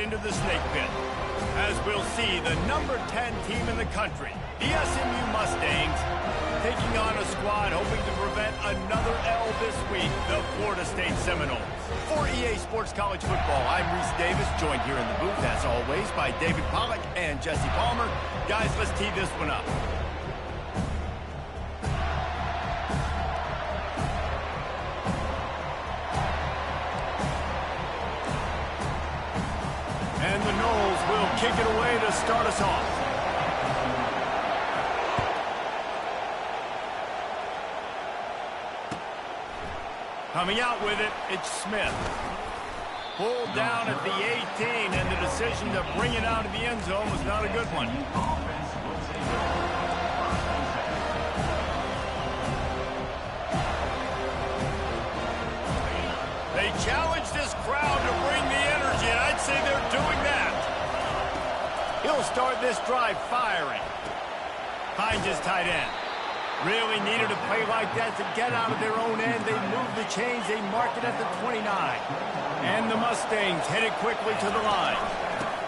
into the snake pit. As we'll see, the number 10 team in the country, the FSU Mustangs, taking on a squad hoping to prevent another L this week, the Florida State Seminoles. For EA Sports College Football, I'm Reese Davis, joined here in the booth, as always, by David Pollack and Jesse Palmer. Guys, let's tee this one up. And the Noles will kick it away to start us off. Coming out with it, it's Smith. Pulled down at the 18, and the decision to bring it out of the end zone was not a good one. They challenge this crowd to bring the energy, and I'd say they're doing that. He'll start this drive firing. Finds his tight end. Really needed a play like that to get out of their own end. They move the chains. They mark it at the 29. And the Mustangs head it quickly to the line.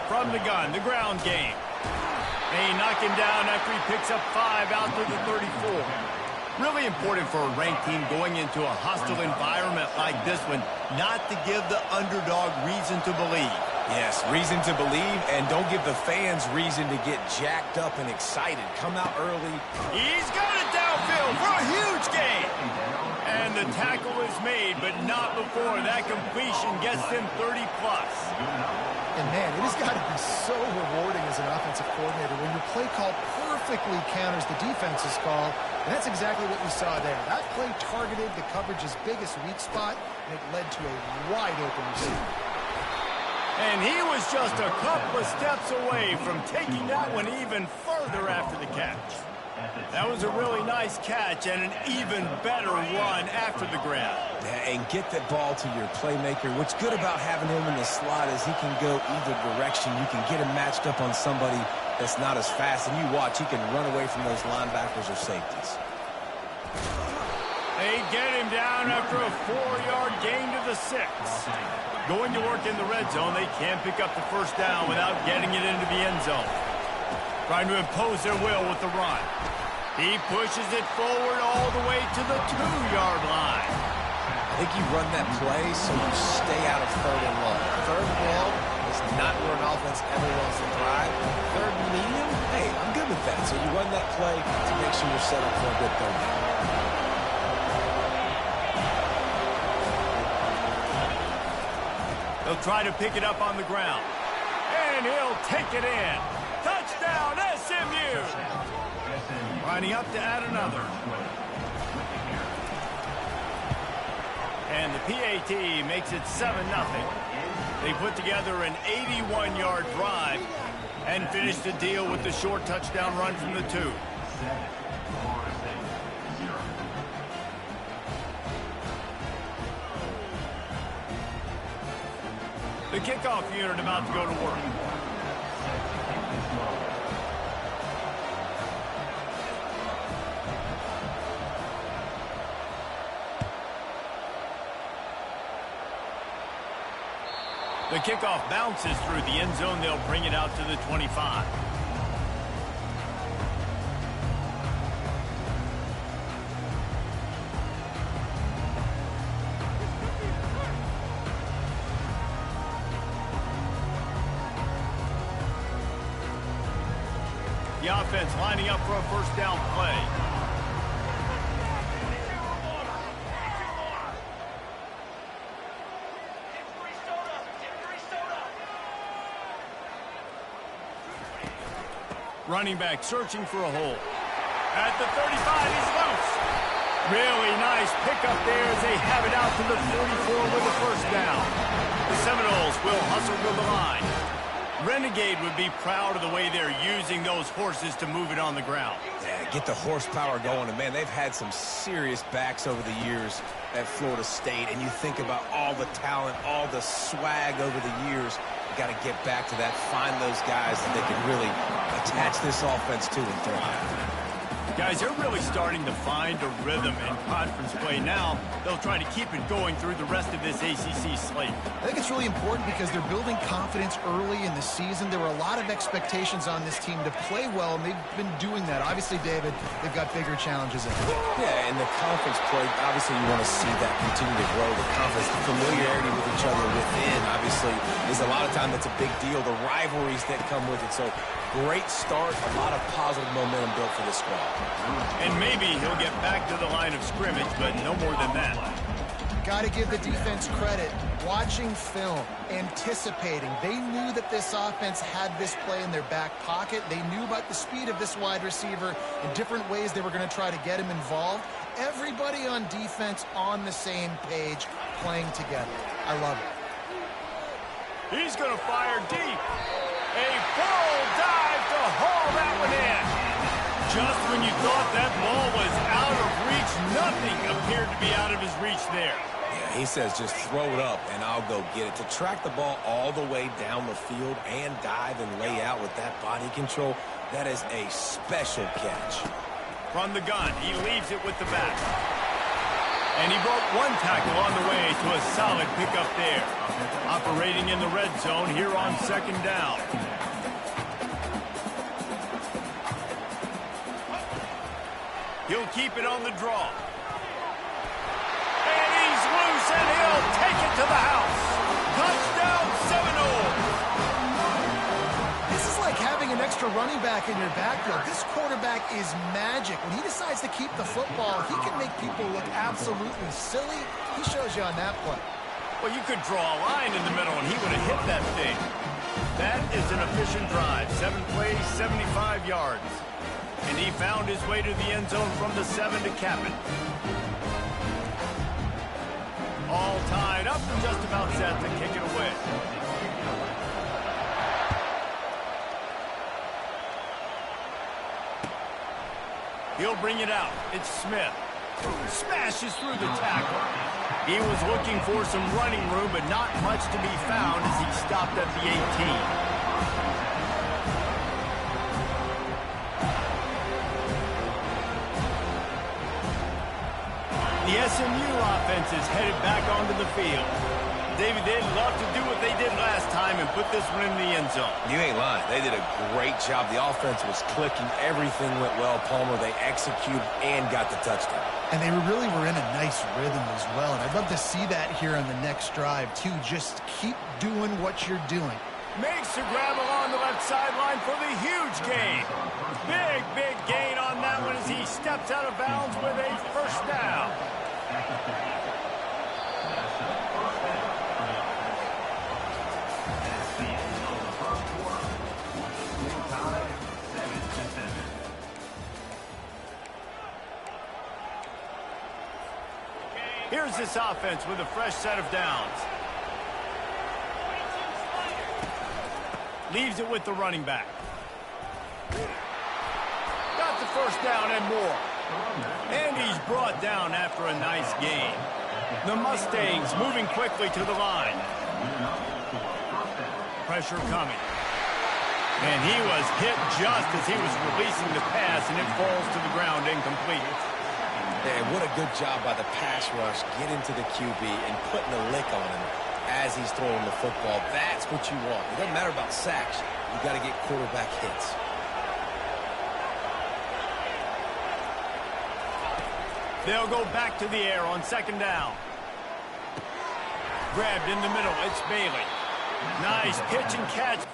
From the gun, the ground game. They knock him down after he picks up 5 out to the 34. Really important for a ranked team going into a hostile environment like this one, not to give the underdog reason to believe. Yes, reason to believe, and don't give the fans reason to get jacked up and excited. Come out early. He's got it downfield for a huge gain. And the tackle is made, but not before that completion gets them 30-plus. And, man, it has got to be so rewarding as an offensive coordinator when your play call perfectly counters the defense's call, and that's exactly what we saw there. That play targeted the coverage's biggest weak spot, and it led to a wide-open receiver. And he was just a couple of steps away from taking that one even further after the catch. That was a really nice catch and an even better run after the grab. Yeah, and get that ball to your playmaker. What's good about having him in the slot is he can go either direction. You can get him matched up on somebody that's not as fast, and you watch, he can run away from those linebackers or safeties. They get him down after a 4-yard gain to the 6. Going to work in the red zone, they can't pick up the first down without getting it into the end zone. Trying to impose their will with the run. He pushes it forward all the way to the 2-yard line. I think you run that play so you stay out of 3rd and long. 3rd and long is not where an offense ever wants to thrive. 3rd and medium, hey, I'm good with that. So you run that play to make sure you're set up for a good 3rd down. He'll try to pick it up on the ground. And he'll take it in. Touchdown, SMU! Lining up to add another. And the PAT makes it 7-0. They put together an 81-yard drive and finish the deal with the short touchdown run from the 2. The kickoff unit about to go to work. The kickoff bounces through the end zone. They'll bring it out to the 25. The offense lining up for a first down play. Running back searching for a hole. At the 35, he's loose. Really nice pickup there as they have it out to the 44 with a first down. The Seminoles will hustle to the line. Renegade would be proud of the way they're using those horses to move it on the ground. Yeah, get the horsepower going. And, man, they've had some serious backs over the years at Florida State. And you think about all the talent, all the swag over the years. You got to get back to that, find those guys that they can really attach this offense to and thrive. Guys, they're really starting to find a rhythm in conference play now. They'll try to keep it going through the rest of this ACC slate. I think it's really important because they're building confidence early in the season. There were a lot of expectations on this team to play well, and they've been doing that. Obviously, David, they've got bigger challenges ahead. Yeah, in the conference play, obviously you want to see that continue to grow. The confidence, the familiarity with each other within, obviously, is a lot of time that's a big deal. The rivalries that come with it. So, great start, a lot of positive momentum built for this squad. And maybe he'll get back to the line of scrimmage, but no more than that. Got to give the defense credit. Watching film, anticipating. They knew that this offense had this play in their back pocket. They knew about the speed of this wide receiver in different ways they were going to try to get him involved. Everybody on defense on the same page, playing together. I love it. He's going to fire deep. A full dive to haul that one in. Just when you thought that ball was out of reach, nothing appeared to be out of his reach there. Yeah, he says just throw it up and I'll go get it. To track the ball all the way down the field and dive and lay out with that body control, that is a special catch. From the gun, he leaves it with the back. And he broke one tackle on the way to a solid pickup there. Operating in the red zone here on second down. He'll keep it on the draw. And he's loose, and he'll take it to the house. Touchdown, Seminole. This is like having an extra running back in your backfield. This quarterback is magic. When he decides to keep the football, he can make people look absolutely silly. He shows you on that play. Well, you could draw a line in the middle, and he would have hit that thing. That is an efficient drive. 7 plays, 75 yards. And he found his way to the end zone from the 7 to cap it. All tied up and just about set to kick it away. He'll bring it out. It's Smith. Smashes through the tackle. He was looking for some running room, but not much to be found as he stopped at the 18. The SMU offense is headed back onto the field. David, they'd love to do what they did last time and put this one in the end zone. You ain't lying. They did a great job. The offense was clicking. Everything went well, Palmer. They executed and got the touchdown. And they really were in a nice rhythm as well. And I'd love to see that here on the next drive, too. Just keep doing what you're doing. Makes the grab along the left sideline for the huge gain. Big, big gain on that one as he steps out of bounds with a first down. Here's this offense with a fresh set of downs. Leaves it with the running back. Got the first down and more. And he's brought down after a nice gain. The Mustangs moving quickly to the line. Pressure coming. And he was hit just as he was releasing the pass, and it falls to the ground incomplete. And what a good job by the pass rush, getting to the QB and putting a lick on him as he's throwing the football. That's what you want. It doesn't matter about sacks. You got to get quarterback hits. They'll go back to the air on second down. Grabbed in the middle. It's Bailey. Nice pitch and catch.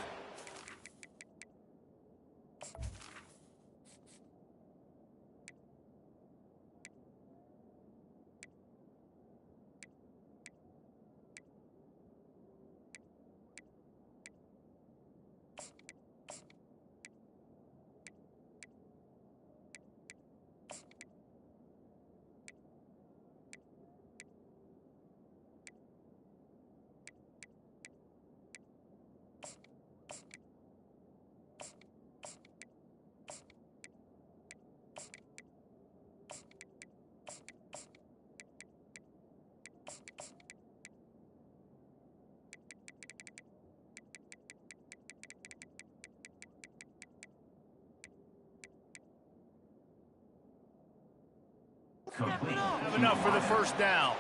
enough for the first down.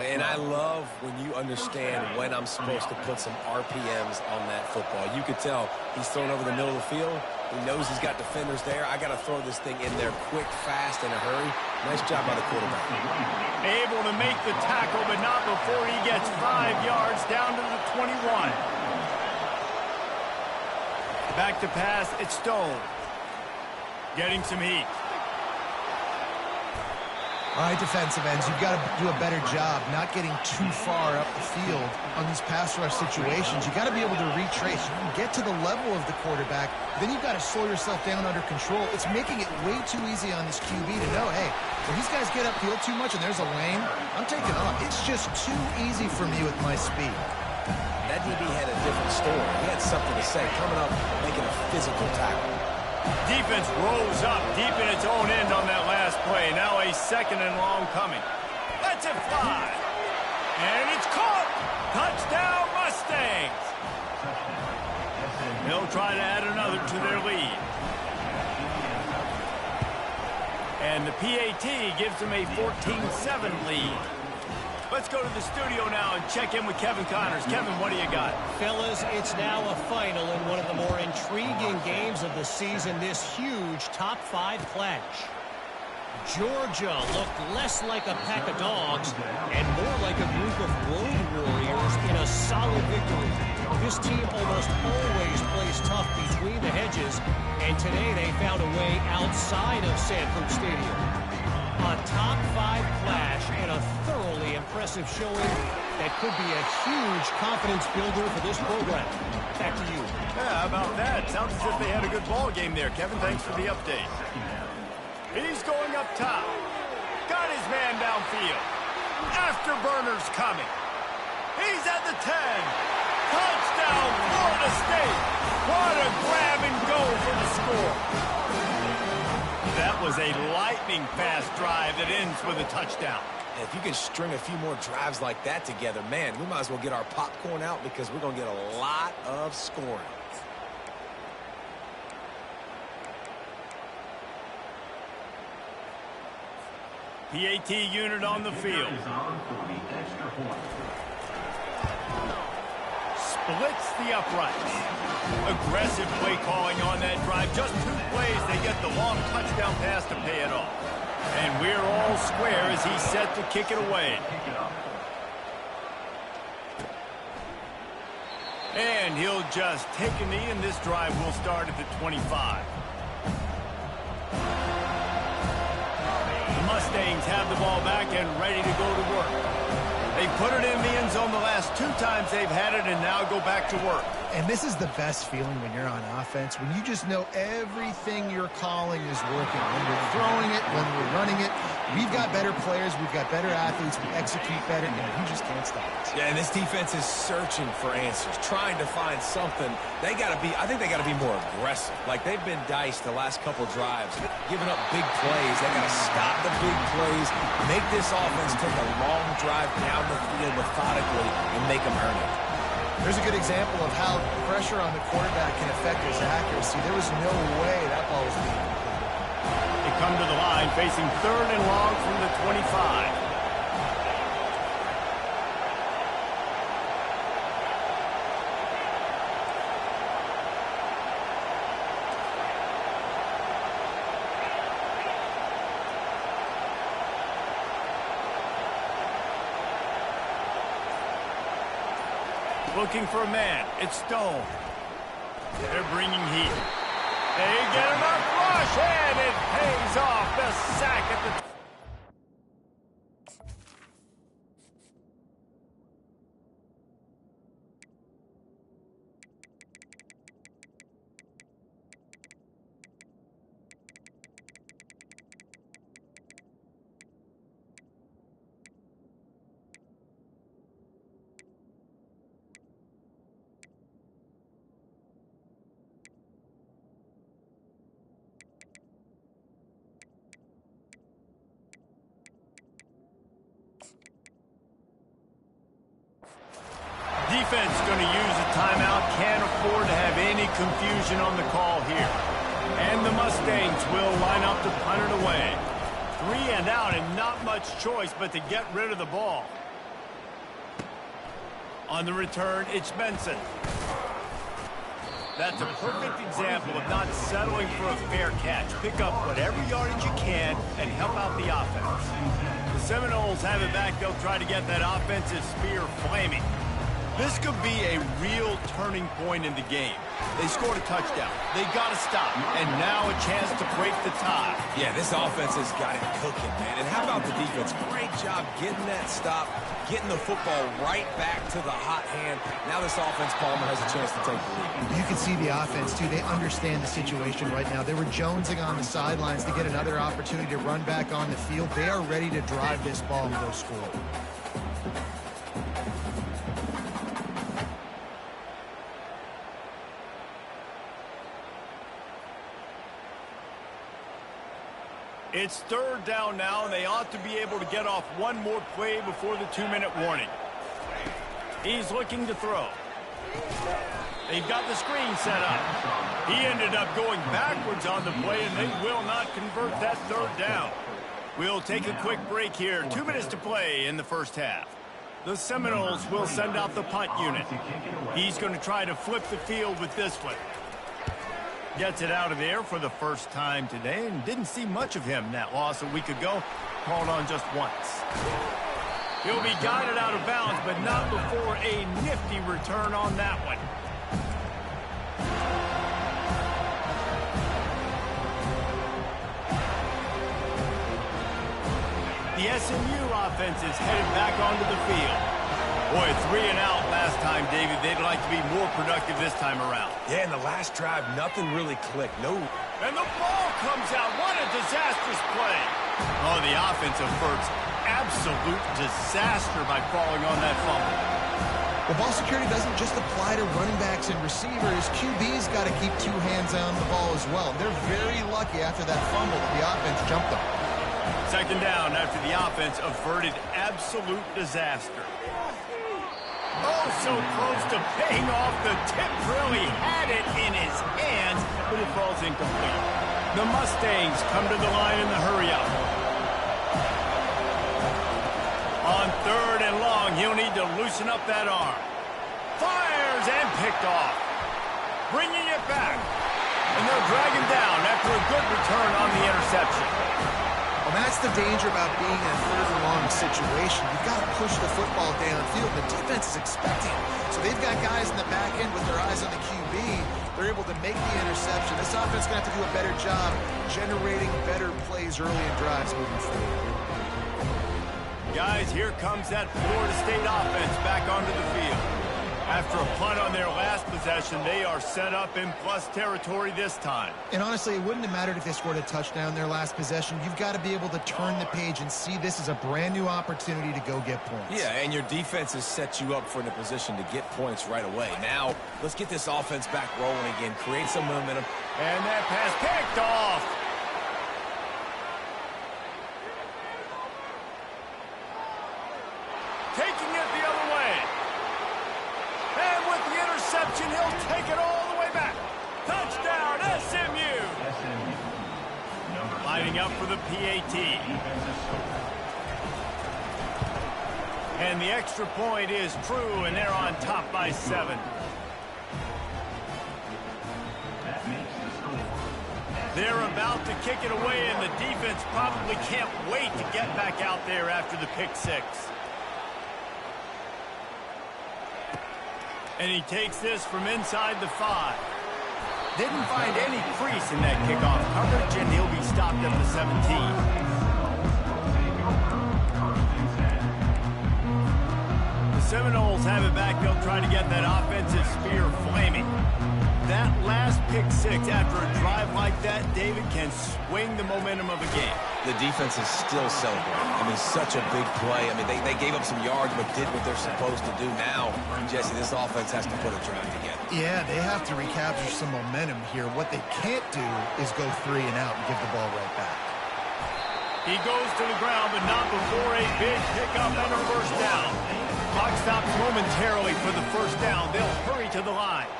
And I love when you understand when I'm supposed to put some RPMs on that football. You could tell he's thrown over the middle of the field. He knows he's got defenders there. I got to throw this thing in there quick, fast, in a hurry. Nice job by the quarterback. Able to make the tackle, but not before he gets 5 yards down to the 21. Back to pass, it's Stone. Getting some heat. All right, defensive ends, you've got to do a better job not getting too far up the field on these pass rush situations. You've got to be able to retrace. You can get to the level of the quarterback, then you've got to slow yourself down under control. It's making it way too easy on this QB to know, hey, when these guys get upfield too much and there's a lane, I'm taking off. It's just too easy for me with my speed. That DB had a different story. He had something to say, coming up, making a physical tackle. Defense rose up deep in its own end on that last play. Now a 2nd and long coming. Lets it fly. And it's caught. Touchdown, Mustangs. They'll try to add another to their lead. And the PAT gives them a 14-7 lead. Let's go to the studio now and check in with Kevin Connors. Kevin, what do you got? Fellas, it's now a final in one of the more intriguing games of the season, this huge top 5 clash. Georgia looked less like a pack of dogs and more like a group of road warriors in a solid victory. This team almost always plays tough between the hedges, and today they found a way outside of Sanford Stadium. A top 5 clash and a thoroughly impressive showing that could be a huge confidence builder for this program. Back to you. Yeah, how about that? Sounds as if they had a good ball game there. Kevin, thanks for the update. He's going up top. Got his man downfield. Afterburner's coming. He's at the 10. Touchdown, Florida State. What a grab and go for the score. That was a lightning-fast drive that ends with a touchdown. If you can string a few more drives like that together, man, we might as well get our popcorn out because we're going to get a lot of scoring. PAT unit on the field. Splits the uprights. Aggressive play calling on that drive. Just 2 plays, they get the long touchdown pass to pay it off. And we're all square as he's set to kick it away. And he'll just take a knee, and this drive will start at the 25. The Mustangs have the ball back and ready to go to work. They put it in the end zone the last 2 times they've had it, and now go back to work. And this is the best feeling when you're on offense, when you just know everything you're calling is working. When you're throwing it, when we're running it, we've got better players, we've got better athletes, we execute better, and you just can't stop us. Yeah, and this defense is searching for answers, trying to find something. I think they got to be more aggressive. Like they've been diced the last couple drives, giving up big plays. They got to stop the big plays, make this offense take a long drive down the field methodically, and make them earn it. There's a good example of how pressure on the quarterback can affect his accuracy. There was no way that ball was being completed. They come to the line facing 3rd and long from the 25. Looking for a man. It's Stone. They're bringing heat. They get enough rush, and it pays off. The sack at the... Defense going to use a timeout. Can't afford to have any confusion on the call here. And the Mustangs will line up to punt it away. 3 and out and not much choice but to get rid of the ball. On the return, it's Benson. That's a perfect example of not settling for a fair catch. Pick up whatever yardage you can and help out the offense. The Seminoles have it back. They'll try to get that offensive spear flaming. This could be a real turning point in the game. They scored a touchdown. They got to stop. And now a chance to break the tie. Yeah, this offense has got it cooking, man. And how about the defense? Great job getting that stop, getting the football right back to the hot hand. Now this offense, Palmer, has a chance to take the lead. You can see the offense, too. They understand the situation right now. They were jonesing on the sidelines to get another opportunity to run back on the field. They are ready to drive this ball and go score. It's third down now, and they ought to be able to get off one more play before the 2-minute warning. He's looking to throw. They've got the screen set up. He ended up going backwards on the play, and they will not convert that third down. We'll take a quick break here. 2 minutes to play in the first half. The Seminoles will send out the punt unit. He's going to try to flip the field with this one. Gets it out of there for the first time today and didn't see much of him. That loss a week ago, called on just once. He'll be guided out of bounds, but not before a nifty return on that one. The SMU offense is headed back onto the field. Boy, 3 and out last time, David. They'd like to be more productive this time around. Yeah, in the last drive, nothing really clicked. No. And the ball comes out. What a disastrous play. Oh, the offense averts absolute disaster by falling on that fumble. Well, ball security doesn't just apply to running backs and receivers. QB's got to keep 2 hands on the ball as well. They're very lucky after that fumble that the offense jumped them. Second down after the offense averted absolute disaster. Oh, so close to paying off. The tip really had it in his hands, but it falls incomplete. The Mustangs come to the line in the hurry-up. On third and long, he'll need to loosen up that arm. Fires and picked off. Bringing it back. And they'll drag him down after a good return on the interception. Well, that's the danger about being in a third and long situation. You've got to push the football downfield. The defense is expecting it. So they've got guys in the back end with their eyes on the QB. They're able to make the interception. This offense is going to have to do a better job generating better plays early in drives moving forward. Guys, here comes that Florida State offense back onto the field. After a punt on their last possession, they are set up in plus territory this time. And honestly, it wouldn't have mattered if they scored a touchdown their last possession. You've got to be able to turn the page and see this as a brand new opportunity to go get points. Yeah, and your defense has set you up for the position to get points right away. Now, let's get this offense back rolling again, create some momentum. And that pass picked off. Taking it the other way. And with the interception, he'll take it all the way back. Touchdown, SMU. Lining up for the PAT. And the extra point is true, and they're on top by 7. They're about to kick it away, and the defense probably can't wait to get back out there after the pick 6. And he takes this from inside the 5. Didn't find any crease in that kickoff coverage, and he'll be stopped at the 17. The Seminoles have it back. They'll try to get that offensive spear flaming. That last pick 6 after a drive like that, David, can swing the momentum of a game. The defense is still celebrating. I mean, such a big play. I mean, they gave up some yards but did what they're supposed to do. Now, Jesse, this offense has to put a drive together. Yeah, they have to recapture some momentum here. What they can't do is go 3 and out and give the ball right back. He goes to the ground, but not before a big pickup and a first down. Clock stops momentarily for the first down. They'll hurry to the line.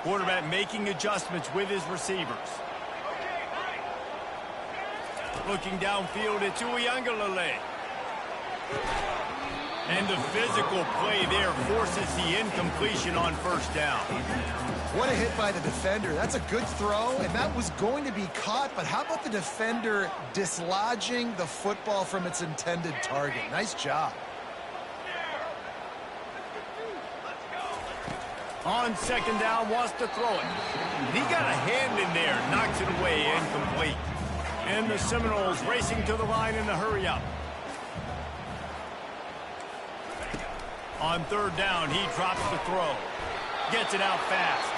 Quarterback making adjustments with his receivers. Looking downfield, it's Uiagalelei. And the physical play there forces the incompletion on first down. What a hit by the defender. That's a good throw, and that was going to be caught, but how about the defender dislodging the football from its intended target? Nice job. On second down, wants to throw it. He got a hand in there, knocks it away, incomplete. And the Seminoles racing to the line in a hurry-up. On third down, he drops the throw. Gets it out fast.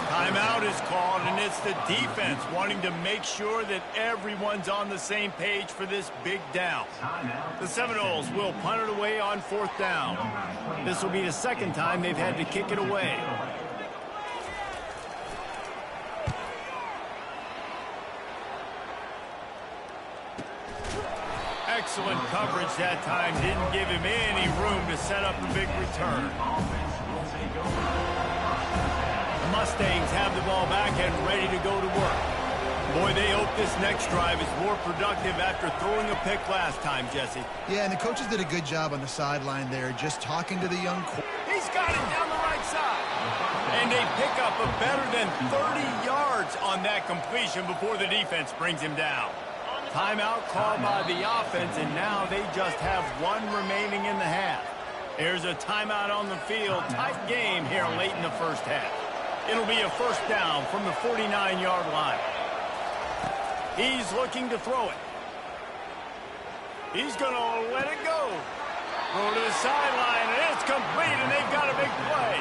Timeout is called, and it's the defense wanting to make sure that everyone's on the same page for this big down. The Seminoles will punt it away on fourth down. This will be the second time they've had to kick it away. Excellent coverage that time. Didn't give him any room to set up a big return. The Mustangs have the ball back and ready to go to work. Boy, they hope this next drive is more productive after throwing a pick last time, Jesse. Yeah, and the coaches did a good job on the sideline there, just talking to the young quarterback. He's got it down the right side. And they pick up a better than 30 yards on that completion before the defense brings him down. Timeout called by the offense, and now they just have one remaining in the half. There's a timeout on the field. Tight game here late in the first half. It'll be a first down from the 49-yard line. He's looking to throw it. He's going to let it go. Throw to the sideline, and it's complete, and they've got a big play.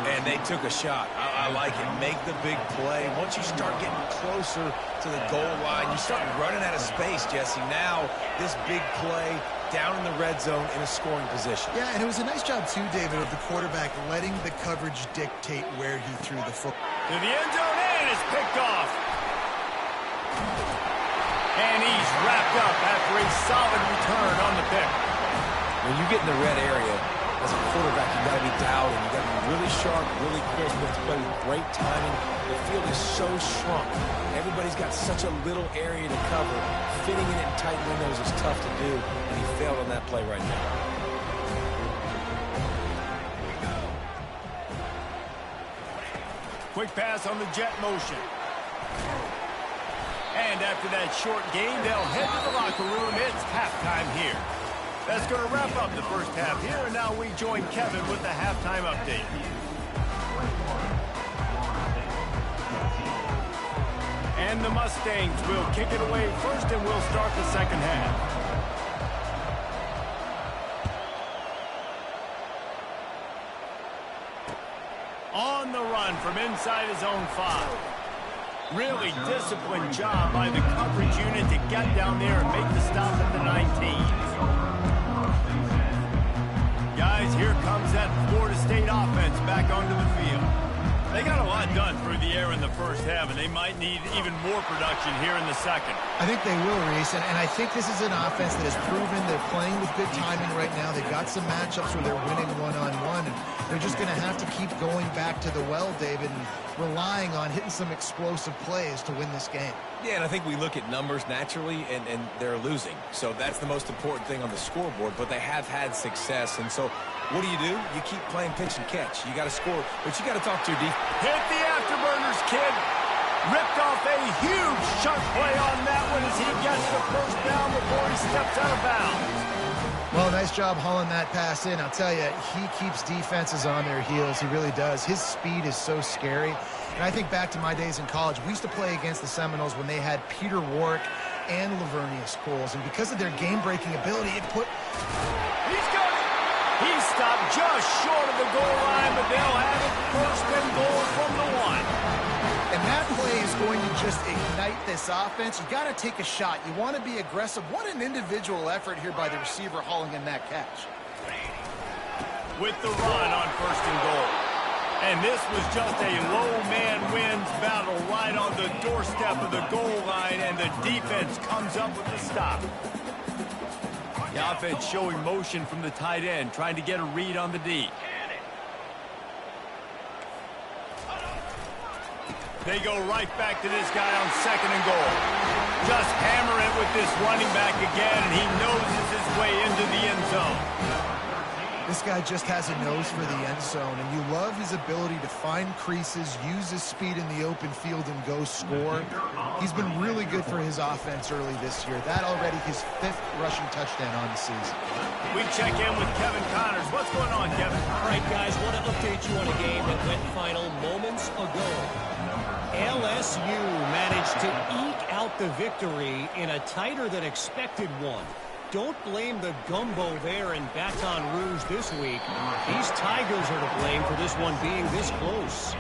And they took a shot. I like it. Make the big play. Once you start getting closer to the goal line, you start running out of space, Jesse. Now, this big play down in the red zone in a scoring position. Yeah, and it was a nice job, too, David, of the quarterback letting the coverage dictate where he threw the football. To the end zone, and it's picked off. And he's wrapped up after a solid return on the pick. When you get in the red area, as a quarterback, you got to be dialed in. You got to be really sharp, really crisp. You have to play with great timing. The field is so shrunk. Everybody's got such a little area to cover. Fitting it in tight windows is tough to do, and he failed on that play right now. Quick pass on the jet motion. And after that short game, they'll head to the locker room. It's halftime here. That's going to wrap up the first half here, and now we join Kevin with the halftime update. And the Mustangs will kick it away first, and we'll start the second half. On the run from inside his own 5. Really disciplined job by the coverage unit to get down there and make the stop at the 19. Guys, here comes that Florida State offense back onto the field. They got a lot done through the air in the first half, and they might need even more production here in the second. I think they will, Reese, and I think this is an offense that has proven they're playing with good timing right now. They've got some matchups where they're winning one-on-one, and they're just going to have to keep going back to the well, David, and relying on hitting some explosive plays to win this game. Yeah, and I think we look at numbers naturally, and they're losing. So that's the most important thing on the scoreboard, but they have had success. And so what do? You keep playing pitch and catch. You got to score, but you got to talk to your defense. Hit the afterburners, kid. Ripped off a huge chunk play on that one as he gets the first down before he steps out of bounds. Well, nice job hauling that pass in. I'll tell you, he keeps defenses on their heels. He really does. His speed is so scary. And I think back to my days in college. We used to play against the Seminoles when they had Peter Warwick and Lavernius Coles. And because of their game-breaking ability, it put... He's got it. He stopped just short of the goal line, but they'll have it first and goal from the 1. And that play is going to just ignite this offense. You got to take a shot. You want to be aggressive. What an individual effort here by the receiver hauling in that catch. With the run on first and goal. And this was just a low man wins battle right on the doorstep of the goal line, and the defense comes up with the stop. The offense showing motion from the tight end, trying to get a read on the D. They go right back to this guy on 2nd and goal. Just hammer it with this running back again, and he noses his way into the end zone. This guy just has a nose for the end zone, and you love his ability to find creases, use his speed in the open field, and go score. He's been really good for his offense early this year. That already his 5th rushing touchdown on the season. We check in with Kevin Connors. What's going on, Kevin? All right, guys, want to update you on a game that went final moments ago. LSU managed to eke out the victory in a tighter than expected one. Don't blame the gumbo there in Baton Rouge this week. These Tigers are to blame for this one being this close.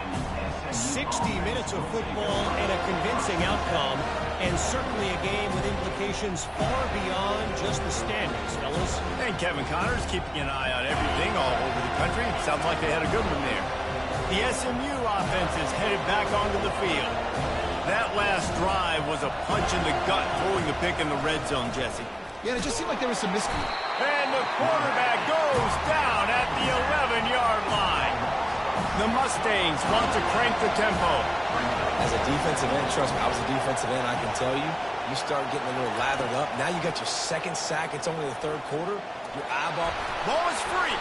60 minutes of football and a convincing outcome, and certainly a game with implications far beyond just the standings, fellas. And Kevin Connors keeping an eye on everything all over the country. Sounds like they had a good one there. The SMU offense is headed back onto the field. That last drive was a punch in the gut, throwing the pick in the red zone, Jesse. Yeah, and it just seemed like there was some miscue. And the quarterback goes down at the 11-yard line. The Mustangs want to crank the tempo. As a defensive end, trust me, I was a defensive end, I can tell you, you start getting a little lathered up. Now you got your 2nd sack. It's only the 3rd quarter. Your eyeball. Ball is free.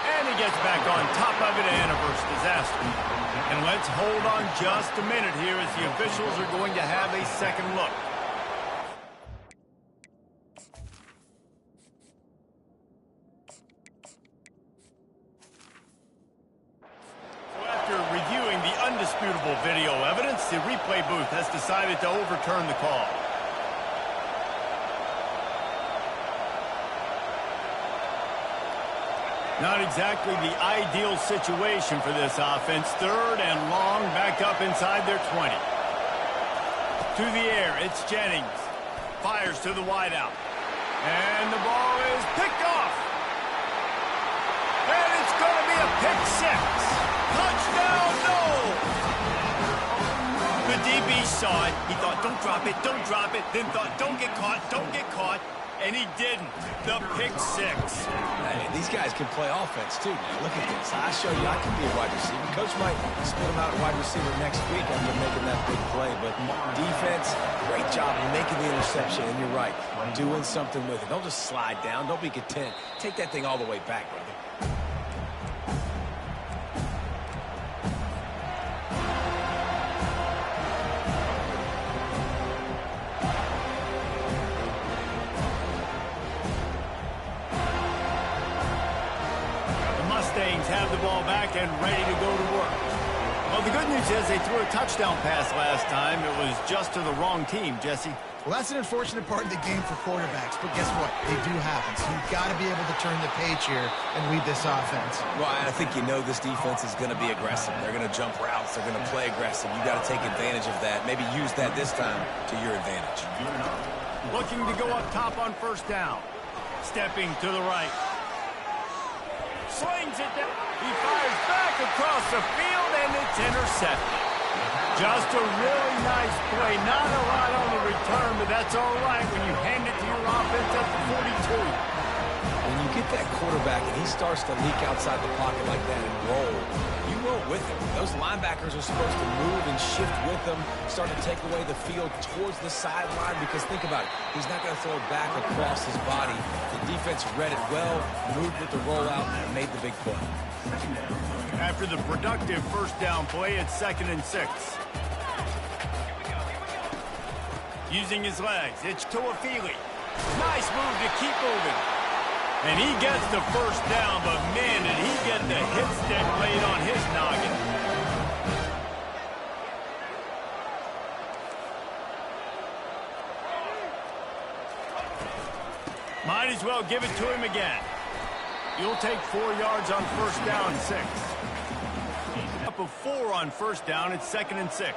And he gets back on top of it, and a first disaster. And let's hold on just a minute here as the officials are going to have a second look. After reviewing the undisputable video evidence, the replay booth has decided to overturn the call. Not exactly the ideal situation for this offense. 3rd and long, back up inside their 20. To the air, it's Jennings. Fires to the wideout. And the ball is picked off. And it's going to be a pick 6. Touchdown, no! The DB saw it. He thought, don't drop it, don't drop it. Then thought, don't get caught, don't get caught. And he didn't. The pick 6. Hey, these guys can play offense, too. Now, look at this. I show you I can be a wide receiver. Coach might split him out at wide receiver next week after making that big play. But defense, great job making the interception. And you're right, doing something with it. Don't just slide down. Don't be content. Take that thing all the way back, brother. Mustangs have the ball back and ready to go to work. Well, the good news is they threw a touchdown pass last time. It was just to the wrong team, Jesse. Well, that's an unfortunate part of the game for quarterbacks, but guess what? They do happen. So you've got to be able to turn the page here and lead this offense. Well, I think you know this defense is going to be aggressive. They're going to jump routes. They're going to play aggressive. You've got to take advantage of that. Maybe use that this time to your advantage. Looking to go up top on 1st down. Stepping to the right. Slings it down. He fires back across the field, and it's intercepted. Just a really nice play. Not a lot on the return, but that's all right when you hand it to your offense at the 42. When you get that quarterback and he starts to leak outside the pocket like that and roll, you roll with him. Those linebackers are supposed to move and shift with him, start to take away the field towards the sideline, because think about it. He's not going to throw it back across his body. The defense read it well, moved with the rollout, and made the big play. After the productive 1st down play, it's 2nd and 6. Using his legs, it's Toafili. Nice move to keep moving. And he gets the 1st down, but man, did he get the hit stick laid on his noggin. Might as well give it to him again. You'll take 4 yards on 1st down and 6. Up of 4 on 1st down, it's 2nd and 6.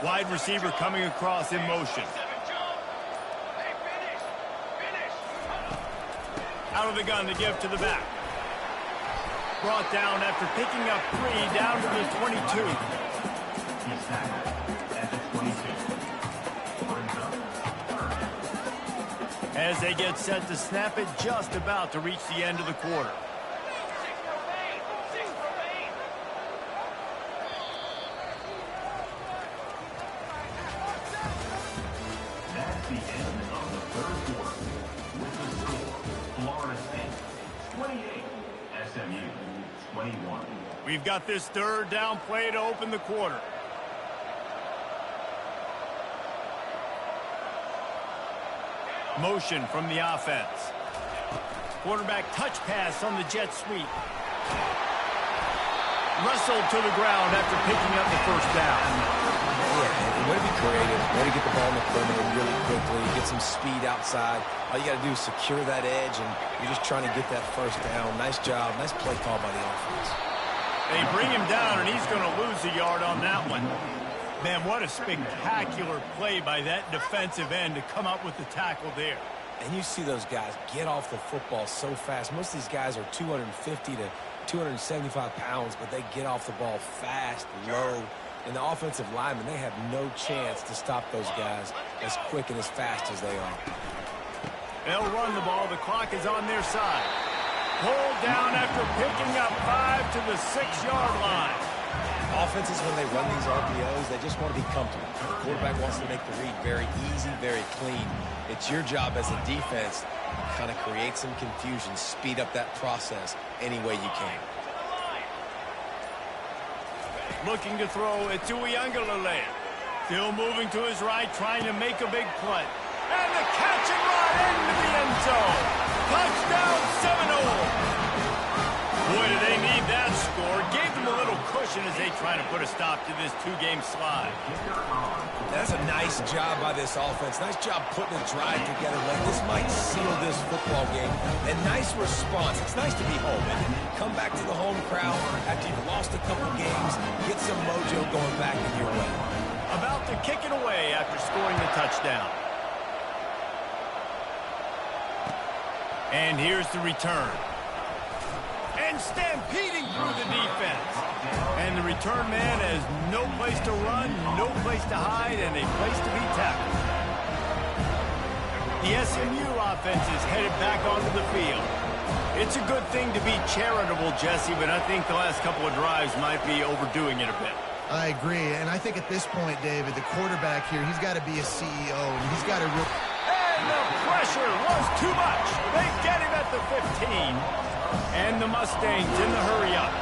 Wide receiver coming across in motion. Out of the gun to give to the back. Brought down after picking up 3 down to the 22. As they get set to snap it, just about to reach the end of the quarter. the end of the third quarter. With the score, Florida State 28, SMU 21. We've got this third down play to open the quarter. Motion from the offense. Quarterback touch pass on the jet sweep. Wrestled to the ground after picking up the first down. Yeah, way to be creative, way to get the ball in the perimeter really quickly, get some speed outside. All you got to do is secure that edge, and you're just trying to get that first down. Nice job, nice play call by the offense. They bring him down, and he's going to lose a yard on that one. Man, what a spectacular play by that defensive end to come up with the tackle there. And you see those guys get off the football so fast. Most of these guys are 250 to 275 pounds, but they get off the ball fast, low. And the offensive linemen, they have no chance to stop those guys as quick and as fast as they are. They'll run the ball. The clock is on their side. Pulled down after picking up 5 to the 6-yard line. Offenses, when they run these RPOs, they just want to be comfortable. The quarterback wants to make the read very easy, very clean. It's your job as a defense to kind of create some confusion, speed up that process any way you can. Looking to throw it to Uiagalelei. Still moving to his right, trying to make a big play. And the catch and run into the end zone. Touchdown, Seminole. Boy, do they need that score. Gave them a little cushion as they try to put a stop to this two-game slide. That's a nice job by this offense. Nice job putting a drive together. Like, this might seal this football game. And nice response. It's nice to be home and come back to the home crowd after you've lost a couple games. Get some mojo going back in your way. About to kick it away after scoring the touchdown. And here's the return. And stampeding through the defense. And the return man has no place to run, no place to hide, and a place to be tackled. The SMU offense is headed back onto the field. It's a good thing to be charitable, Jesse, but I think the last couple of drives might be overdoing it a bit. I agree, and I think at this point, David, the quarterback here, he's got to be a CEO, and he's got to really... And the pressure was too much. They get him at the 15. And the Mustangs in the hurry-up.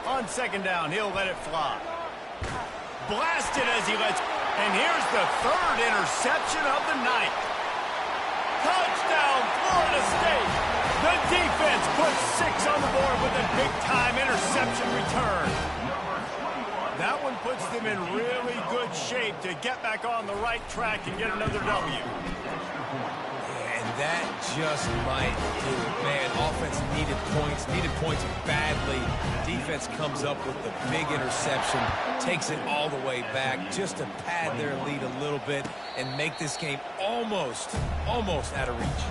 On second down, he'll let it fly. Blasted as he lets... And here's the third interception of the night. Touchdown, Florida State. The defense puts 6 on the board with a big-time interception return. That one puts them in really good shape to get back on the right track and get another W. And that just might do it. Man, offense needed points badly. Defense comes up with the big interception, takes it all the way back just to pad their lead a little bit and make this game almost out of reach.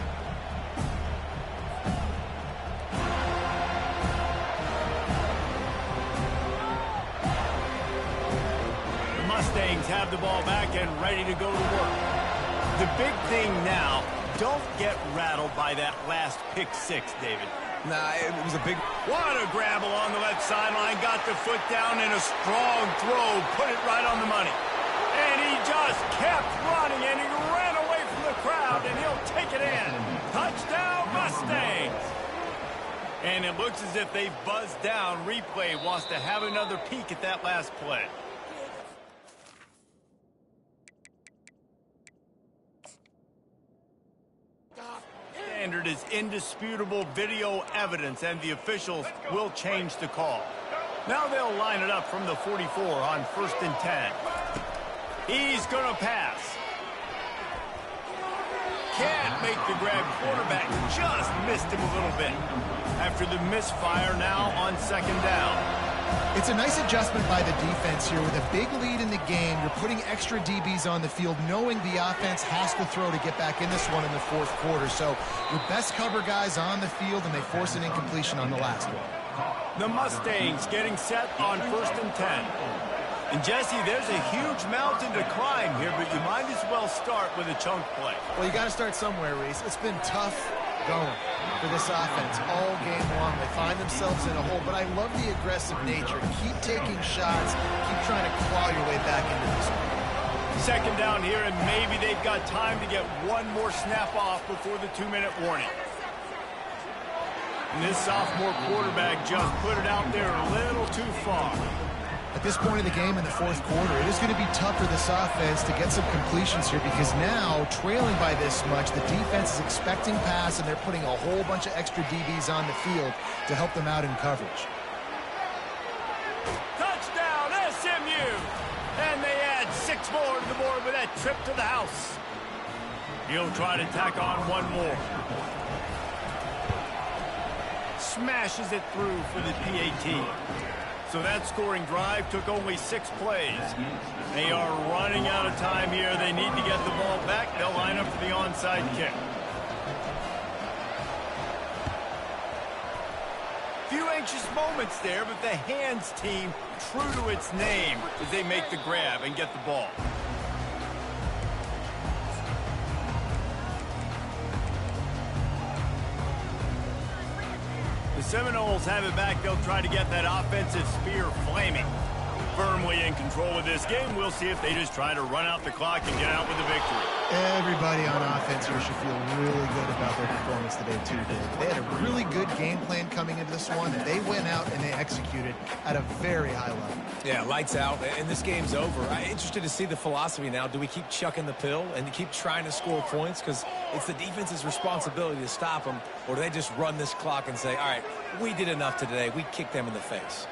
Mustangs have the ball back and ready to go to work. The big thing now, don't get rattled by that last pick 6, David. Nah, it was a big... What a grab along the left sideline. Got the foot down in a strong throw. Put it right on the money. And he just kept running, and he ran away from the crowd, and he'll take it in. Touchdown, Mustangs! And it looks as if they've buzzed down. Replay wants to have another peek at that last play. Standard is indisputable video evidence, and the officials will change the call. Now they'll line it up from the 44 on 1st and 10. He's going to pass. Can't make the grab. Quarterback just missed him a little bit. After the misfire now on 2nd down. It's a nice adjustment by the defense here. With a big lead in the game, you're putting extra DBs on the field, knowing the offense has to throw to get back in this one in the 4th quarter. So your best cover guys on the field, and they force an incompletion on the last one. The Mustangs getting set on 1st and 10. And, Jesse, there's a huge mountain to climb here, but you might as well start with a chunk play. Well, you got to start somewhere, Reese. It's been tough going for this offense all game long. They find themselves in a hole, but I love the aggressive nature. Keep taking shots, keep trying to claw your way back into this one. Second down here, and maybe they've got time to get one more snap off before the 2-minute warning. And this sophomore quarterback just put it out there a little too far. At this point of the game in the fourth quarter, it is going to be tough for this offense to get some completions here because now, trailing by this much, the defense is expecting pass, and they're putting a whole bunch of extra DBs on the field to help them out in coverage. Touchdown, SMU! And they add 6 more to the board with that trip to the house. He'll try to tack on one more. Smashes it through for the PAT. So that scoring drive took only 6 plays. They are running out of time here. They need to get the ball back. They'll line up for the onside kick. Few anxious moments there, but the hands team, true to its name, as they make the grab and get the ball. The Seminoles have it back. They'll try to get that offensive spear flaming. Firmly in control of this game. We'll see if they just try to run out the clock and get out with a victory. Everybody on offense here should feel really good about their performance today, too, Dave. They had a really good game plan coming into this one, and they went out and they executed at a very high level. Yeah, lights out, and this game's over. I'm interested to see the philosophy now. Do we keep chucking the pill and keep trying to score points? Because it's the defense's responsibility to stop them, or do they just run this clock and say, all right, we did enough today. We kicked them in the face.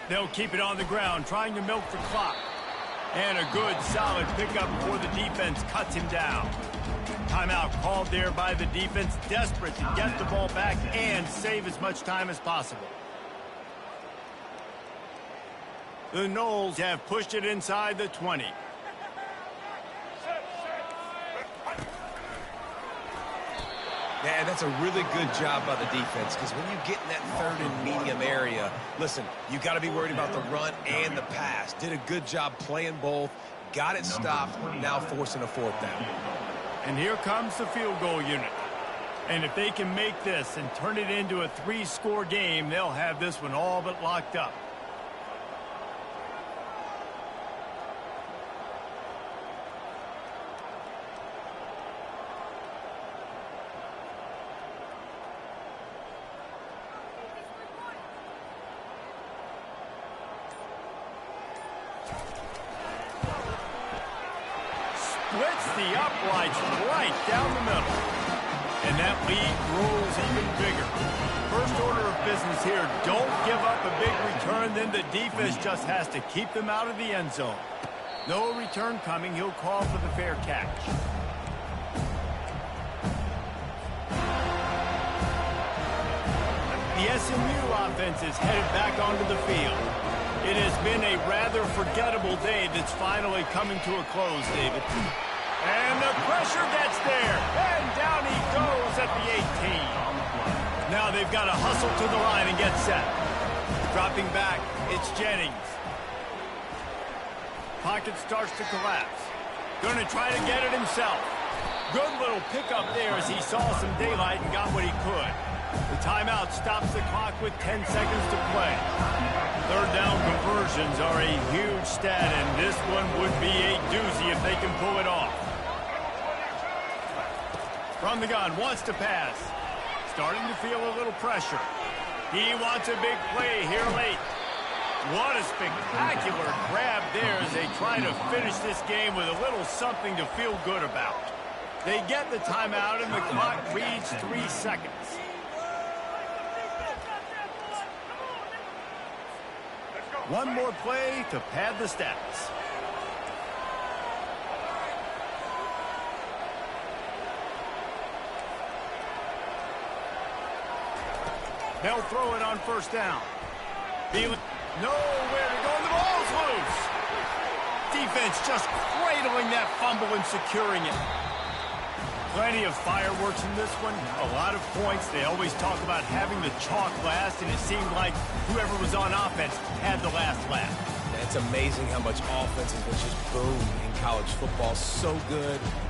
They'll keep it on the ground, trying to milk the clock. And a good, solid pickup before the defense cuts him down. Timeout called there by the defense, desperate to get the ball back and save as much time as possible. The Noles have pushed it inside the 20. Yeah, that's a really good job by the defense because when you get in that third and medium area, listen, you got to be worried about the run and the pass. Did a good job playing both, got it stopped, now forcing a 4th down. And here comes the field goal unit. And if they can make this and turn it into a 3-score game, they'll have this one all but locked up. Splits the uprights right down the middle. And that lead grows even bigger. First order of business here, don't give up a big return, then the defense just has to keep them out of the end zone. No return coming, he'll call for the fair catch. The SMU offense is headed back onto the field. It has been a rather forgettable day that's finally coming to a close, David. And the pressure gets there. And down he goes at the 18. Now they've got to hustle to the line and get set. Dropping back, it's Jennings. Pocket starts to collapse. Going to try to get it himself. Good little pickup there as he saw some daylight and got what he could. The timeout stops the clock with 10 seconds to play. Third down conversions are a huge stat, and this one would be a doozy if they can pull it off. From the gun, wants to pass. Starting to feel a little pressure. He wants a big play here late. What a spectacular grab there as they try to finish this game with a little something to feel good about. They get the timeout, and the clock reads 3 seconds. One more play to pad the stats. They'll throw it on first down. Nowhere to go, and the ball's loose. Defense just cradling that fumble and securing it. Plenty of fireworks in this one. A lot of points. They always talk about having the chalk last, and it seemed like whoever was on offense had the last laugh. It's amazing how much offense has been just boom in college football. So good.